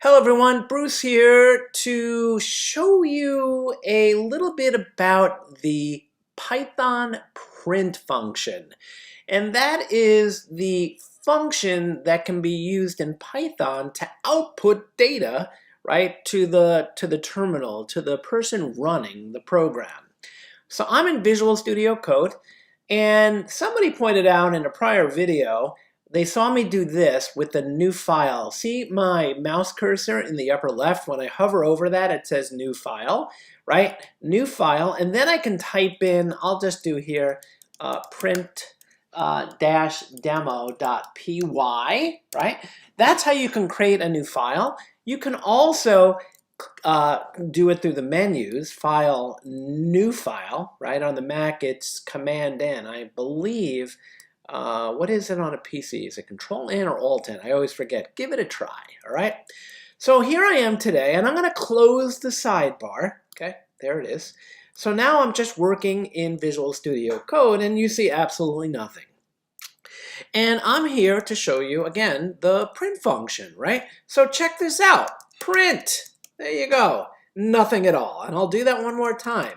Hello everyone, Bruce here to show you a little bit about the Python print function. And that is the function that can be used in Python to output data, right, to the terminal, to the person running the program. So I'm in Visual Studio Code, and somebody pointed out in a prior video they saw me do this with a new file. See my mouse cursor in the upper left? When I hover over that, it says new file, right? New file, and then I can type in, I'll just do here, print dash demo.py, right? That's how you can create a new file. You can also do it through the menus, file, new file, right? On the Mac, it's Command N. I believe, what is it on a PC? Is it Control N or Alt N? I always forget. Give it a try, all right? So here I am today, and I'm going to close the sidebar. Okay, there it is. So now I'm just working in Visual Studio Code, and you see absolutely nothing. And I'm here to show you, again, the print function, right? So check this out. Print. There you go. Nothing at all. And I'll do that one more time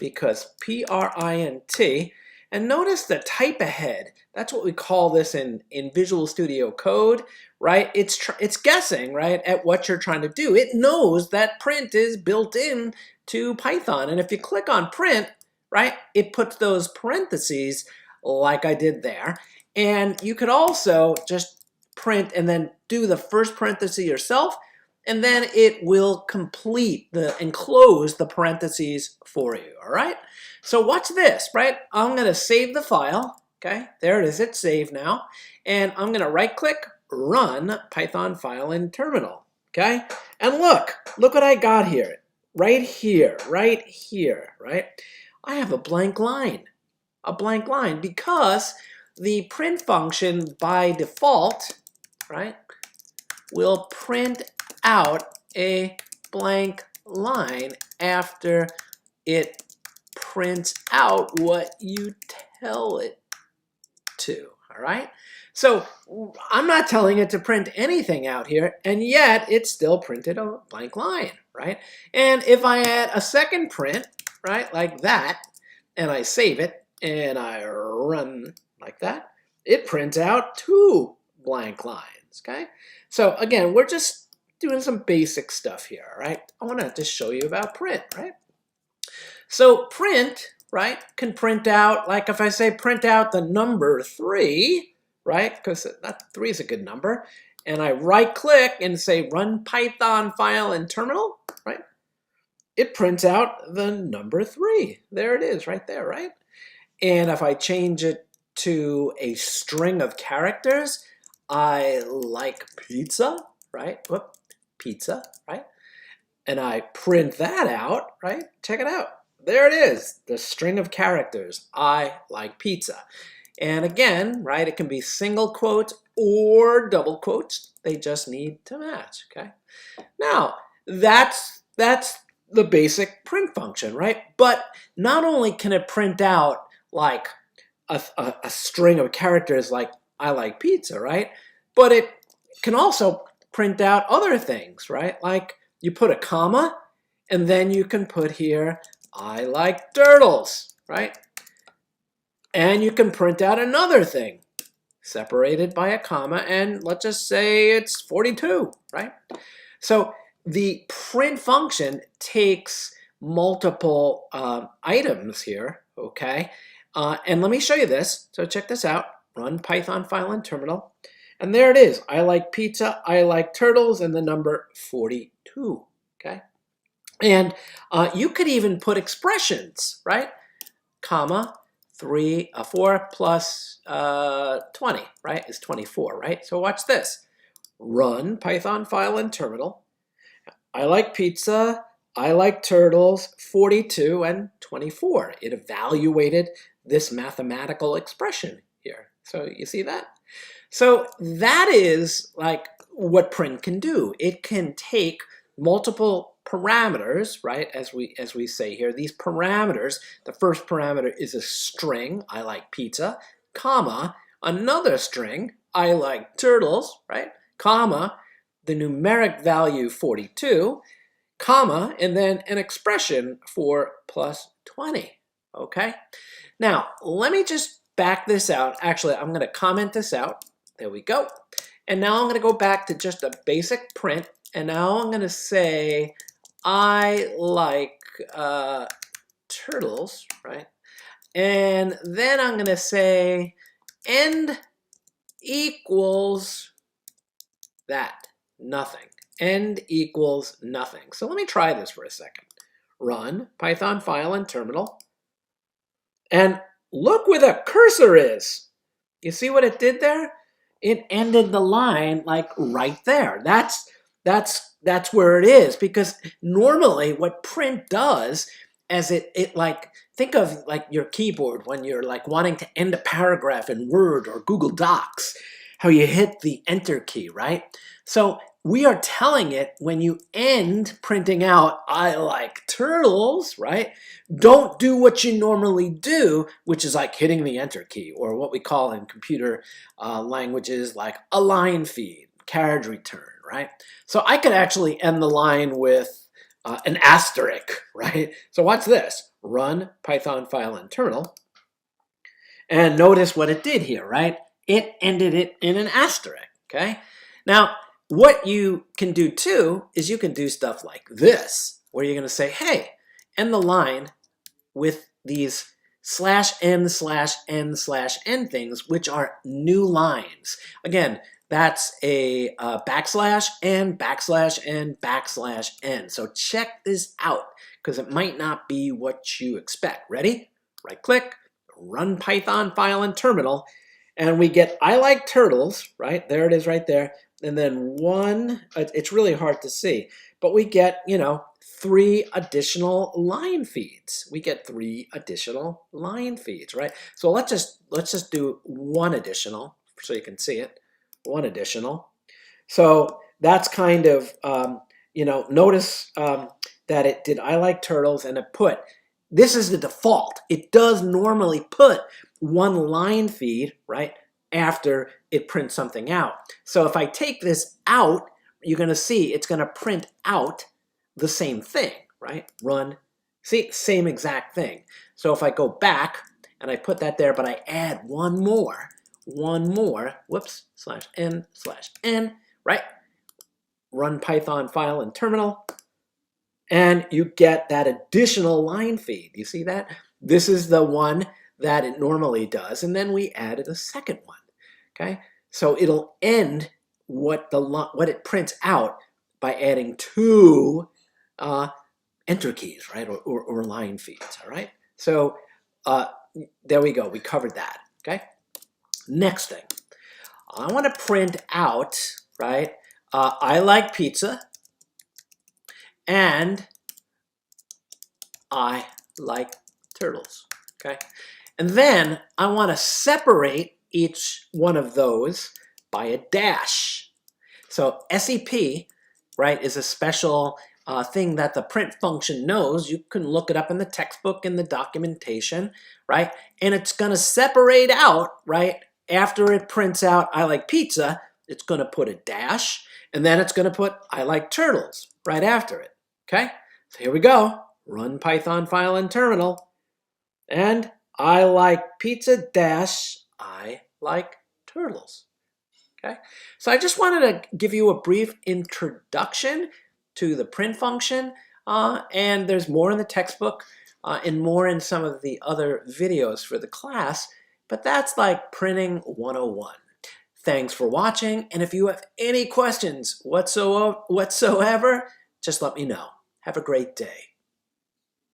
because P-R-I-N-T. And notice the type ahead. That's what we call this in Visual Studio Code, right? It's guessing, right, at what you're trying to do. It knows that print is built in to Python. And if you click on print, right, it puts those parentheses like I did there. And you could also just print and then do the first parenthesis yourself, and then it will complete and close the parentheses for you, all right? So watch this, right? I'm gonna save the file, okay? There it is, it's saved now. And I'm gonna right-click, run Python file in terminal, okay? And look what I got here. Right here, right? I have a blank line because the print function by default, right, will print out a blank line after it prints out what you tell it to, all right? So I'm not telling it to print anything out here, and yet it still printed a blank line, right? And if I add a second print, right, like that, and I save it, and I run like that, it prints out two blank lines, okay? So again, we're just doing some basic stuff here, all right? I want to just show you about print, right? So print, right, can print out, like if I say print out the number 3, right, because that 3 is a good number, and I right-click and say run Python file in terminal, right, it prints out the number 3. There it is, right there, right? And if I change it to a string of characters, I like pizza, right? Whoop, pizza, right? And I print that out, right? Check it out. There it is, the string of characters, I like pizza. And again, right, it can be single quotes or double quotes. They just need to match, okay? Now, that's the basic print function, right? But not only can it print out like a string of characters like I like pizza, right? But it can also print out other things, right? Like you put a comma, and then you can put here, I like turtles, right? And you can print out another thing separated by a comma, and let's just say it's 42, right? So the print function takes multiple items here, okay? And let me show you this. So check this out. Run Python file in terminal. And there it is. I like pizza, I like turtles, and the number 42, okay? And you could even put expressions, right? Comma, 4 plus 20, right, is 24, right? So watch this. Run Python file in terminal. I like pizza, I like turtles, 42 and 24. It evaluated this mathematical expression here. So you see that? So that is like what print can do. It can take multiple parameters, right, as we say here. These parameters, the first parameter is a string, I like pizza, comma, another string, I like turtles, right, comma, the numeric value 42, comma, and then an expression for plus 20, okay? Now, let me just back this out. Actually, I'm going to comment this out. There we go. And now I'm going to go back to just a basic print, and now I'm going to say, I like turtles, right? And then I'm going to say, end equals that, nothing. End equals nothing. So let me try this for a second. Run Python file and terminal. And look where the cursor is. You see what it did there? It ended the line like right there. That's where it is, because normally what print does as it like, think of like your keyboard when you're like wanting to end a paragraph in Word or Google Docs, how you hit the enter key, right? So we are telling it when you end printing out, I like turtles, right? Don't do what you normally do, which is like hitting the enter key, or what we call in computer languages like a line feed, carriage return, right? So I could actually end the line with an asterisk, right? So watch this. Run Python file and terminal. And notice what it did here, right? It ended it in an asterisk, okay? Now, what you can do too is you can do stuff like this, where you're going to say, hey, end the line with these /n/n/n things, which are new lines. Again, that's a backslash and backslash and backslash n. So check this out, because it might not be what you expect. Ready? Right click, run Python file and terminal, and we get I like turtles, right? There it is right there. And then one, it's really hard to see, but we get, 3 additional line feeds. We get 3 additional line feeds, right? So let's just do 1 additional so you can see it. 1 additional. So that's kind of, notice that it did I like turtles, and it put, this is the default. It does normally put 1 line feed, right, after it prints something out. So if I take this out, you're going to see it's going to print out the same thing, right? Run, see, same exact thing. So if I go back and I put that there, but I add one more, whoops, /n/n, right? Run Python file and terminal, and you get that additional line feed. You see that? This is the one that it normally does, and then we added a second one. Okay, so it'll end what it prints out by adding 2 enter keys, right, or line feeds. All right, so there we go. We covered that. Okay, next thing, I want to print out, right? I like pizza, and I like turtles. Okay, and then I want to separate each one of those by a dash. So SEP, right, is a special thing that the print function knows. You can look it up in the textbook, in the documentation, right? And it's going to separate out, right, after it prints out I like pizza, it's going to put a dash, and then it's going to put I like turtles right after it, okay? So here we go. Run Python file and terminal, and I like pizza dash I like turtles. Okay, so I just wanted to give you a brief introduction to the print function, and there's more in the textbook and more in some of the other videos for the class, but that's like printing 101. Thanks for watching, and if you have any questions whatsoever, just let me know. Have a great day.